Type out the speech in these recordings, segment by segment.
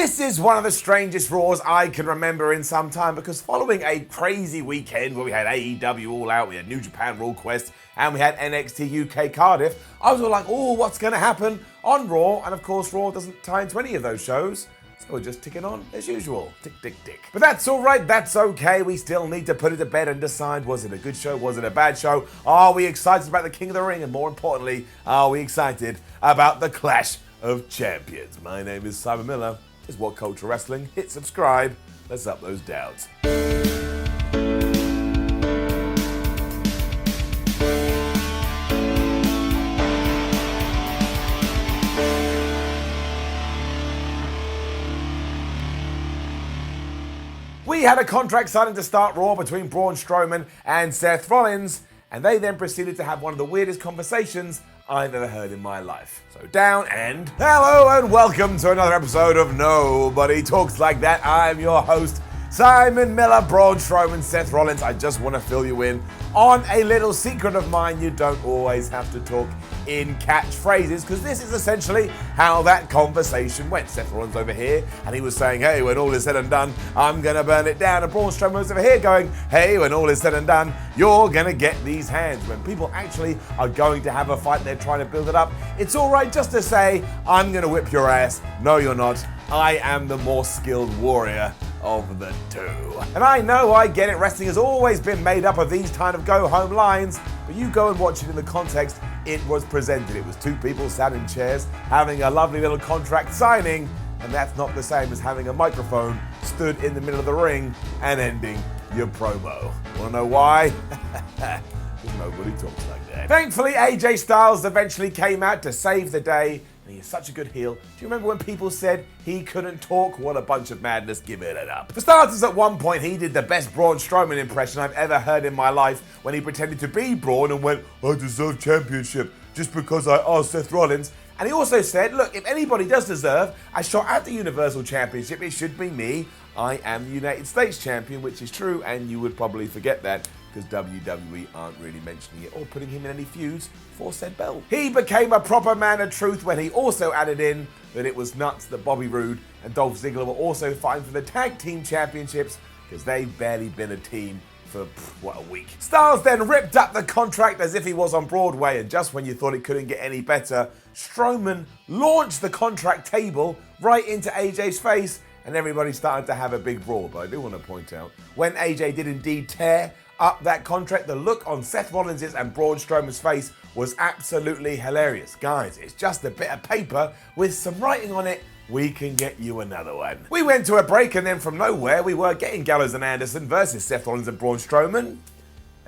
This is one of the strangest Raws I can remember in some time, because following a crazy weekend where we had AEW All Out, we had New Japan Raw Quest, and we had NXT UK Cardiff, I was all like, oh, what's going to happen on Raw? And of course, Raw doesn't tie into any of those shows. So we're just ticking on as usual. Tick, tick, tick. But that's all right. That's okay. We still need to put it to bed and decide, was it a good show? Was it a bad show? Are we excited about the King of the Ring? And more importantly, are we excited about the Clash of Champions? My name is Simon Miller. This is WhatCulture Wrestling. Hit subscribe. Let's up those downs. We had a contract signing to start Raw between Braun Strowman and Seth Rollins, and they then proceeded to have one of the weirdest conversations I've ever heard in my life. So down and hello and welcome to another episode of Nobody Talks Like That. I'm your host, Simon Miller. Braun Strowman, Seth Rollins. I just want to fill you in on a little secret of mine. You don't always have to talk in catchphrases, because this is essentially how that conversation went. Seth Rollins over here, and he was saying, hey, when all is said and done, I'm going to burn it down. And Braun Strowman was over here going, hey, when all is said and done, you're going to get these hands. When people actually are going to have a fight, they're trying to build it up, it's all right just to say, I'm going to whip your ass. No, you're not. I am the more skilled warrior of the two. And I know, I get it, wrestling has always been made up of these kind of go-home lines, but you go and watch it in the context it was presented. It was two people sat in chairs having a lovely little contract signing, and that's not the same as having a microphone stood in the middle of the ring and ending your promo. Wanna know why? Because nobody talks like that. Thankfully, AJ Styles eventually came out to save the day. And he is such a good heel. Do you remember when people said he couldn't talk? What a bunch of madness. Give it up. For starters, at one point, he did the best Braun Strowman impression I've ever heard in my life when he pretended to be Braun and went, I deserve championship just because I asked Seth Rollins. And he also said, look, if anybody does deserve a shot at the Universal Championship, it should be me. I am the United States champion, which is true, and you would probably forget that, because WWE aren't really mentioning it or putting him in any feuds for said belt. He became a proper man of truth when he also added in that it was nuts that Bobby Roode and Dolph Ziggler were also fighting for the tag team championships, because they've barely been a team for, what, a week. Styles then ripped up the contract as if he was on Broadway, and just when you thought it couldn't get any better, Strowman launched the contract table right into AJ's face, and everybody started to have a big brawl. But I do want to point out, when AJ did indeed tear up that contract, the look on Seth Rollins' and Braun Strowman's face was absolutely hilarious. Guys, it's just a bit of paper with some writing on it. We can get you another one. We went to a break, and then from nowhere, we were getting Gallows and Anderson versus Seth Rollins and Braun Strowman,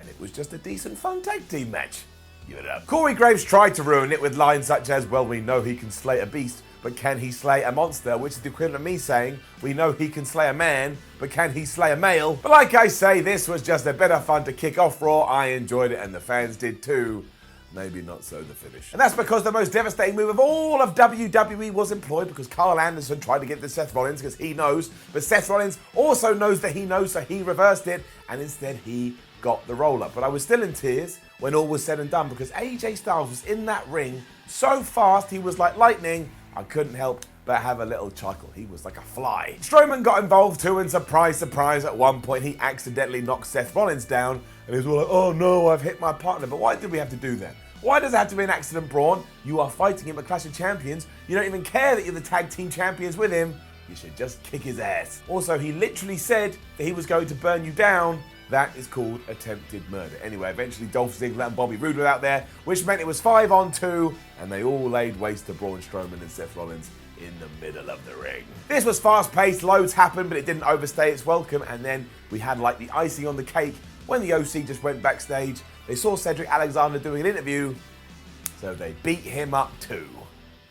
and it was just a decent, fun tag team match. Give it up. Corey Graves tried to ruin it with lines such as, well, we know he can slay a beast, but can he slay a monster? Which is the equivalent of me saying, we know he can slay a man, but can he slay a male? But like I say, this was just a bit of fun to kick off Raw. I enjoyed it, and the fans did too. Maybe not so the finish. And that's because the most devastating move of all of WWE was employed, because Carl Anderson tried to get to Seth Rollins because he knows, but Seth Rollins also knows that he knows, so he reversed it, and instead he got the roll-up. But I was still in tears when all was said and done, because AJ Styles was in that ring so fast, he was like lightning. I couldn't help but have a little chuckle. He was like a fly. Strowman got involved too, and surprise, surprise, at one point he accidentally knocked Seth Rollins down, and he was all like, oh no, I've hit my partner. But why did we have to do that? Why does it have to be an accident, Braun? You are fighting him at Clash of Champions. You don't even care that you're the tag team champions with him. You should just kick his ass. Also, he literally said that he was going to burn you down. That is called attempted murder. Anyway, eventually Dolph Ziggler and Bobby Roode were out there, which meant it was 5-on-2, and they all laid waste to Braun Strowman and Seth Rollins in the middle of the ring. This was fast-paced, loads happened, but it didn't overstay its welcome, and then we had like the icing on the cake when the OC just went backstage. They saw Cedric Alexander doing an interview, so they beat him up too.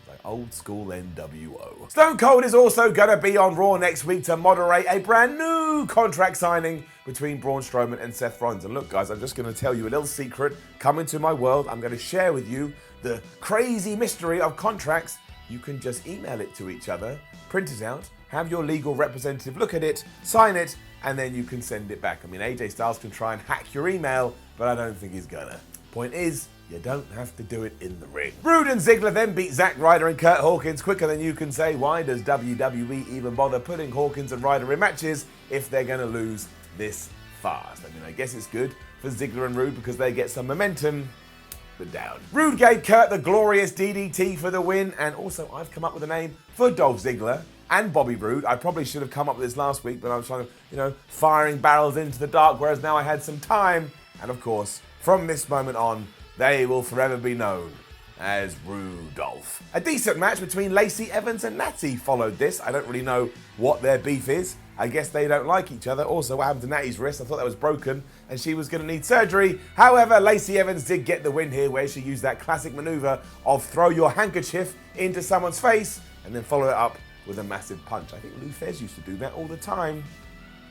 Like old school NWO. Stone Cold is also going to be on Raw next week to moderate a brand new contract signing between Braun Strowman and Seth Rollins. And look, guys, I'm just going to tell you a little secret. Come into my world. I'm going to share with you the crazy mystery of contracts. You can just email it to each other, print it out, have your legal representative look at it, sign it, and then you can send it back. I mean, AJ Styles can try and hack your email, but I don't think he's gonna. Point is, You don't have to do it in the ring. Rude and Ziggler then beat Zack Ryder and Kurt Hawkins quicker than you can say. Why does WWE even bother putting Hawkins and Ryder in matches if they're going to lose this fast? I mean, I guess it's good for Ziggler and Rude because they get some momentum, but down. Rude gave Kurt the glorious DDT for the win, and also I've come up with a name for Dolph Ziggler and Bobby Roode. I probably should have come up with this last week, but I was trying to, firing barrels into the dark, whereas now I had some time. And of course, from this moment on, they will forever be known as Rudolph. A decent match between Lacey Evans and Natty followed this. I don't really know what their beef is. I guess they don't like each other. Also, what happened to Natty's wrist? I thought that was broken and she was going to need surgery. However, Lacey Evans did get the win here, where she used that classic maneuver of throw your handkerchief into someone's face and then follow it up with a massive punch. I think Lou Thesz used to do that all the time.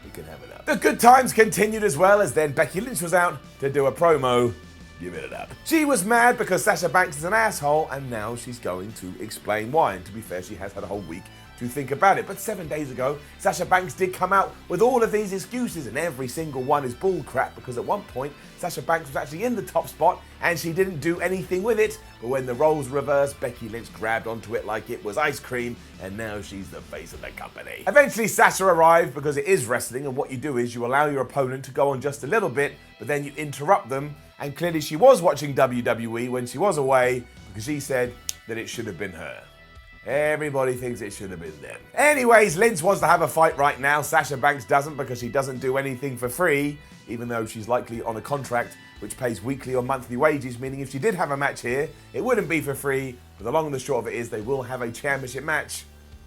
We can have it up. The good times continued as well, as then Becky Lynch was out to do a promo. Give it up. She was mad because Sasha Banks is an asshole, and now she's going to explain why. And to be fair, she has had a whole week to think about it. But 7 days ago, Sasha Banks did come out with all of these excuses, and every single one is bullcrap, because at one point, Sasha Banks was actually in the top spot and she didn't do anything with it. But when the roles reversed, Becky Lynch grabbed onto it like it was ice cream, and now she's the face of the company. Eventually, Sasha arrived, because it is wrestling, and what you do is you allow your opponent to go on just a little bit, but then you interrupt them. And clearly she was watching WWE when she was away, because she said that it should have been her. Everybody thinks it should have been them. Anyways, Lynch wants to have a fight right now. Sasha Banks doesn't, because she doesn't do anything for free, even though she's likely on a contract which pays weekly or monthly wages, meaning if she did have a match here, it wouldn't be for free. But the long and the short of it is they will have a championship match,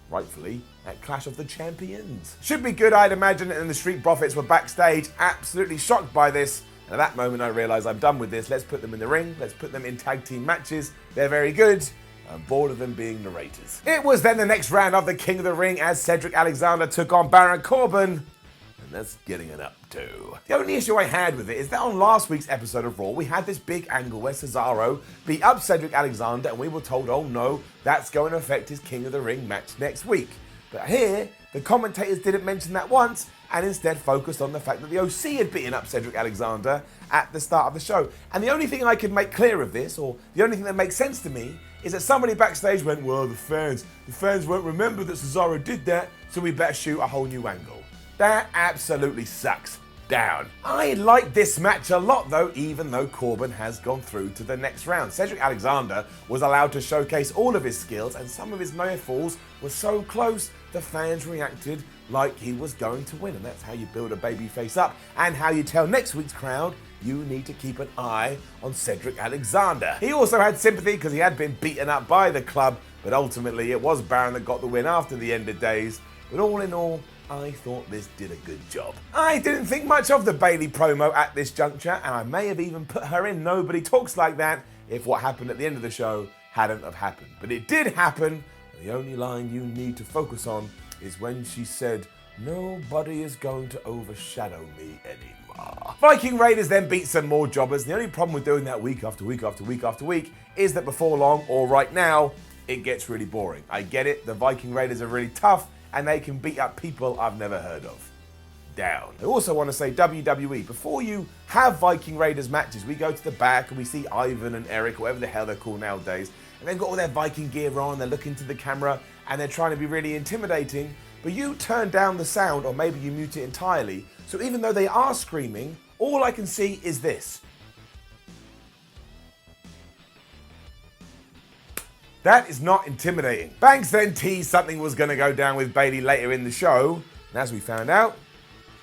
rightfully, at Clash of the Champions. Should be good, I'd imagine, and the Street Profits were backstage, absolutely shocked by this. And at that moment, I realised I'm done with this. Let's put them in the ring. Let's put them in tag team matches. They're very good. I'm bored of them being narrators. It was then the next round of the King of the Ring as Cedric Alexander took on Baron Corbin. And that's getting it up too. The only issue I had with it is that on last week's episode of Raw, we had this big angle where Cesaro beat up Cedric Alexander, and we were told, oh no, that's going to affect his King of the Ring match next week. But here, the commentators didn't mention that once, and instead focused on the fact that the OC had beaten up Cedric Alexander at the start of the show. And the only thing I could make clear of this, or the only thing that makes sense to me, is that somebody backstage went, well, the fans won't remember that Cesaro did that, so we better shoot a whole new angle. That absolutely sucks. Down. I like this match a lot though, even though Corbin has gone through to the next round. Cedric Alexander was allowed to showcase all of his skills, and some of his near falls were so close the fans reacted like he was going to win. And that's how you build a baby face up, and how you tell next week's crowd you need to keep an eye on Cedric Alexander. He also had sympathy because he had been beaten up by the club, but ultimately it was Baron that got the win after the end of days. But all in all, I thought this did a good job. I didn't think much of the Bayley promo at this juncture, and I may have even put her in Nobody Talks Like That if what happened at the end of the show hadn't have happened. But it did happen, and the only line you need to focus on is when she said, nobody is going to overshadow me anymore. Viking Raiders then beat some more jobbers. The only problem with doing that week after week after week after week is that before long, or right now, it gets really boring. I get it, the Viking Raiders are really tough, and they can beat up people I've never heard of. Down. I also want to say, WWE, before you have Viking Raiders matches, we go to the back and we see Ivan and Eric, whatever the hell they're called nowadays, and they've got all their Viking gear on, they're looking to the camera, and they're trying to be really intimidating, but you turn down the sound, or maybe you mute it entirely, so even though they are screaming, all I can see is this. That is not intimidating. Banks then teased something was going to go down with Bayley later in the show, and as we found out,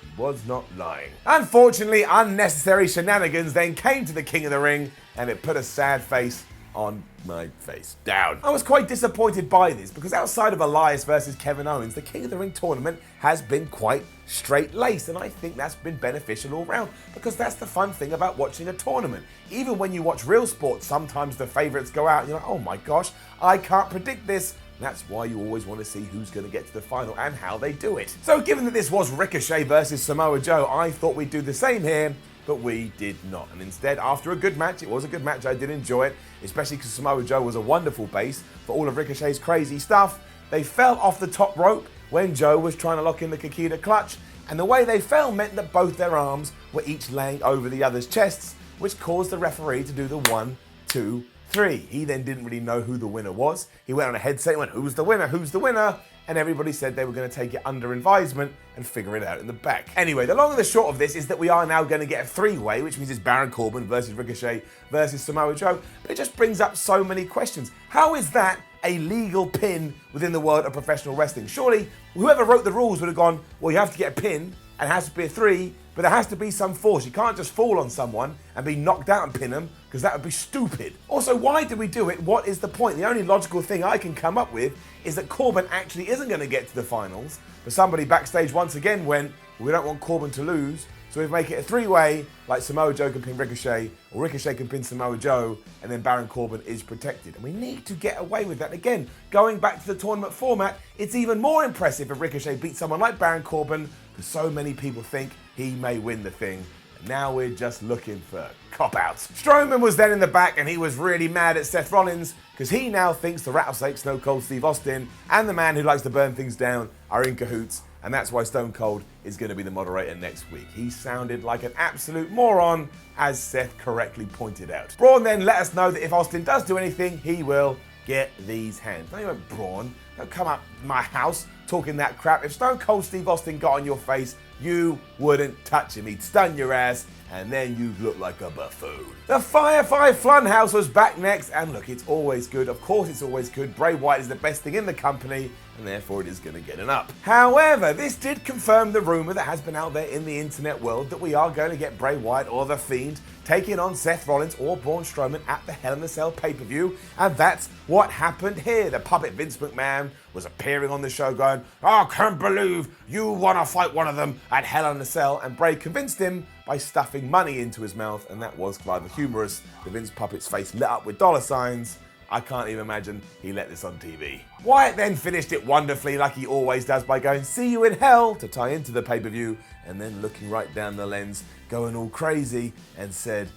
he was not lying. Unfortunately, unnecessary shenanigans then came to the King of the Ring, and it put a sad face on my face. Down. I was quite disappointed by this, because outside of Elias versus Kevin Owens, the King of the Ring tournament has been quite straight-laced, and I think that's been beneficial all round, because that's the fun thing about watching a tournament. Even when you watch real sports, sometimes the favourites go out and you're like, oh my gosh, I can't predict this. That's why you always want to see who's going to get to the final and how they do it. So given that this was Ricochet versus Samoa Joe, I thought we'd do the same here, but we did not. And instead, after a good match, it was a good match, I did enjoy it, especially because Samoa Joe was a wonderful base for all of Ricochet's crazy stuff. They fell off the top rope when Joe was trying to lock in the Kikita clutch, and the way they fell meant that both their arms were each laying over the other's chests, which caused the referee to do the 1, 2, 3. He then didn't really know who the winner was. He went on a headset and went, who's the winner? Who's the winner? And everybody said they were going to take it under advisement and figure it out in the back. Anyway, the long and the short of this is that we are now going to get a three-way, which means it's Baron Corbin versus Ricochet versus Samoa Joe. But it just brings up so many questions. How is that a legal pin within the world of professional wrestling? Surely, whoever wrote the rules would have gone, well, you have to get a pin, and it has to be a 3, but there has to be some force. You can't just fall on someone and be knocked out and pin them, because that would be stupid. Also, why do we do it? What is the point? The only logical thing I can come up with is that Corbin actually isn't going to get to the finals, but somebody backstage once again went, well, we don't want Corbin to lose, so we make it a 3-way, like Samoa Joe can pin Ricochet, or Ricochet can pin Samoa Joe, and then Baron Corbin is protected. And we need to get away with that. Again, going back to the tournament format, it's even more impressive if Ricochet beats someone like Baron Corbin, because so many people think he may win the thing. And now we're just looking for cop-outs. Strowman was then in the back, and he was really mad at Seth Rollins, because he now thinks the rattlesnake Stone Cold Steve Austin and the man who likes to burn things down are in cahoots, and that's why Stone Cold is going to be the moderator next week. He sounded like an absolute moron, as Seth correctly pointed out. Braun then let us know that if Austin does do anything, he will get these hands. Now you went, Braun, don't come up my house talking that crap. If Stone Cold Steve Austin got on your face, you wouldn't touch him. He'd stun your ass, and then you'd look like a buffoon. The Firefly Fun House was back next, and look, it's always good. Of course it's always good. Bray Wyatt is the best thing in the company, and therefore it is going to get an up. However, this did confirm the rumor that has been out there in the internet world that we are going to get Bray Wyatt or The Fiend taking on Seth Rollins or Braun Strowman at the Hell in a Cell pay-per-view, and that's what happened here. The puppet Vince McMahon was appearing on the show going, I can't believe you want to fight one of them at Hell in a Cell, and Bray convinced him by stuffing money into his mouth, and that was rather humorous. The Vince puppet's face lit up with dollar signs. I can't even imagine he let this on TV. Wyatt then finished it wonderfully, like he always does, by going, see you in hell, to tie into the pay-per-view, and then looking right down the lens, going all crazy, and said,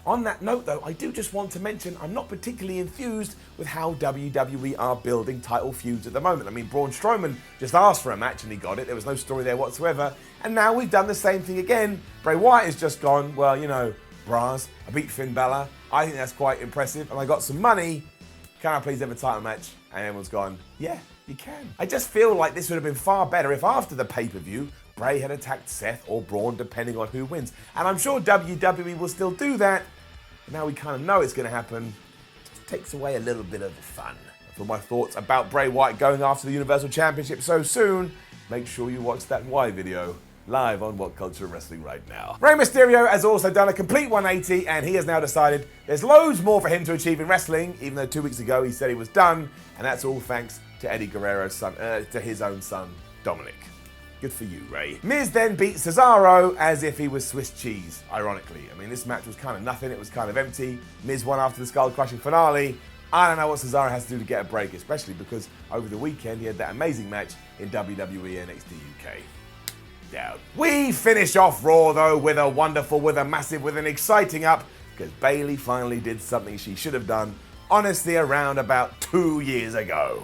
on that note though, I do just want to mention I'm not particularly enthused with how WWE are building title feuds at the moment. I mean, Braun Strowman just asked for a match and he got it. There was no story there whatsoever. And now we've done the same thing again. Bray Wyatt has just gone, well, you know, bras, I beat Finn Balor. I think that's quite impressive. And I got some money. Can I please have a title match? And everyone's gone, yeah, you can. I just feel like this would have been far better if after the pay-per-view, Bray had attacked Seth or Braun, depending on who wins. And I'm sure WWE will still do that. But now we kind of know it's going to happen. It just takes away a little bit of the fun. For my thoughts about Bray Wyatt going after the Universal Championship so soon, make sure you watch that Why video live on WhatCulture Wrestling right now. Rey Mysterio has also done a complete 180, and he has now decided there's loads more for him to achieve in wrestling, even though 2 weeks ago he said he was done, and that's all thanks to Eddie Guerrero's son, to his own son, Dominic. Good for you, Ray. Miz then beat Cesaro as if he was Swiss cheese, ironically. I mean, this match was kind of nothing. It was kind of empty. Miz won after the skull-crushing finale. I don't know what Cesaro has to do to get a break, especially because over the weekend he had that amazing match in WWE NXT UK. Down. We finish off Raw, though, with a massive, with an exciting up, because Bayley finally did something she should have done, honestly, around about 2 years ago.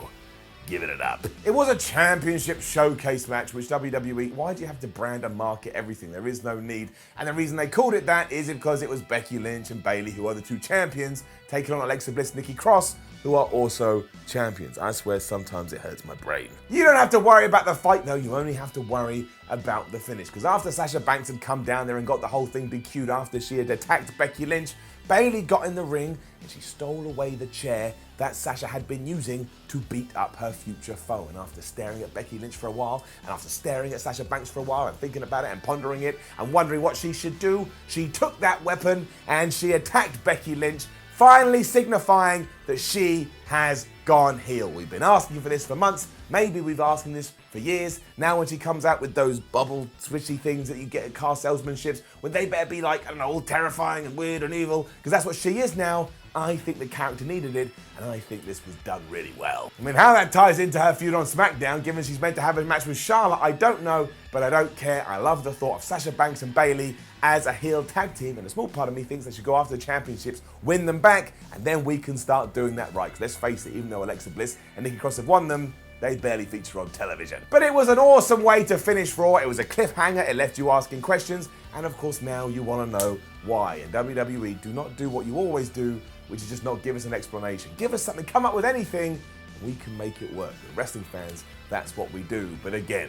Giving it up. It was a championship showcase match, which WWE, why do you have to brand and market everything? There is no need. And the reason they called it that is because it was Becky Lynch and Bayley, who are the two champions, taking on Alexa Bliss and Nikki Cross, who are also champions. I swear sometimes it hurts my brain. You don't have to worry about the fight though, you only have to worry about the finish. Because after Sasha Banks had come down there and got the whole thing DQ'd after she had attacked Becky Lynch, Bayley got in the ring and she stole away the chair that Sasha had been using to beat up her future foe. And after staring at Becky Lynch for a while, and after staring at Sasha Banks for a while, and thinking about it and pondering it and wondering what she should do, she took that weapon and she attacked Becky Lynch, finally signifying that she has gone heel. We've been asking for this for months. Maybe we've asked for this for years. Now when she comes out with those bubble swishy things that you get at car salesmanships, when they better be like, I don't know, all terrifying and weird and evil, because that's what she is now. I think the character needed it, and I think this was done really well. I mean, how that ties into her feud on SmackDown, given she's meant to have a match with Charlotte, I don't know, but I don't care. I love the thought of Sasha Banks and Bayley as a heel tag team, and a small part of me thinks they should go after the championships, win them back, and then we can start doing that right. Because let's face it, even though Alexa Bliss and Nikki Cross have won them, they barely feature on television. But it was an awesome way to finish Raw. It was a cliffhanger, it left you asking questions, and of course now you want to know why. And WWE do not do what you always do, which is just not give us an explanation. Give us something, come up with anything, and we can make it work. As wrestling fans, that's what we do. But again,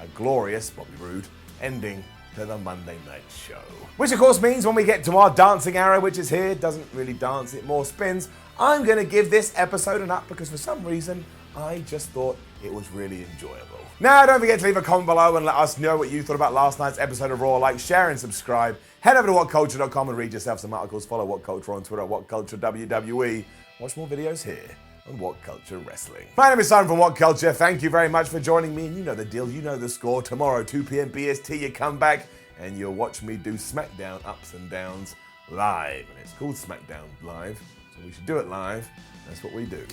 a glorious, Bobby Roode, ending to the Monday Night Show. Which of course means when we get to our dancing arrow, which is here, doesn't really dance, it more spins, I'm going to give this episode an up because for some reason, I just thought it was really enjoyable. Now, don't forget to leave a comment below and let us know what you thought about last night's episode of Raw. Like, share, and subscribe. Head over to WhatCulture.com and read yourself some articles. Follow WhatCulture on Twitter at WhatCulture WWE. Watch more videos here on WhatCulture Wrestling. My name is Simon from WhatCulture. Thank you very much for joining me. And you know the deal, you know the score. Tomorrow, 2 p.m. BST, you come back and you'll watch me do SmackDown Ups and Downs live. And it's called SmackDown Live, so we should do it live. That's what we do.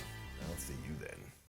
I'll see you then.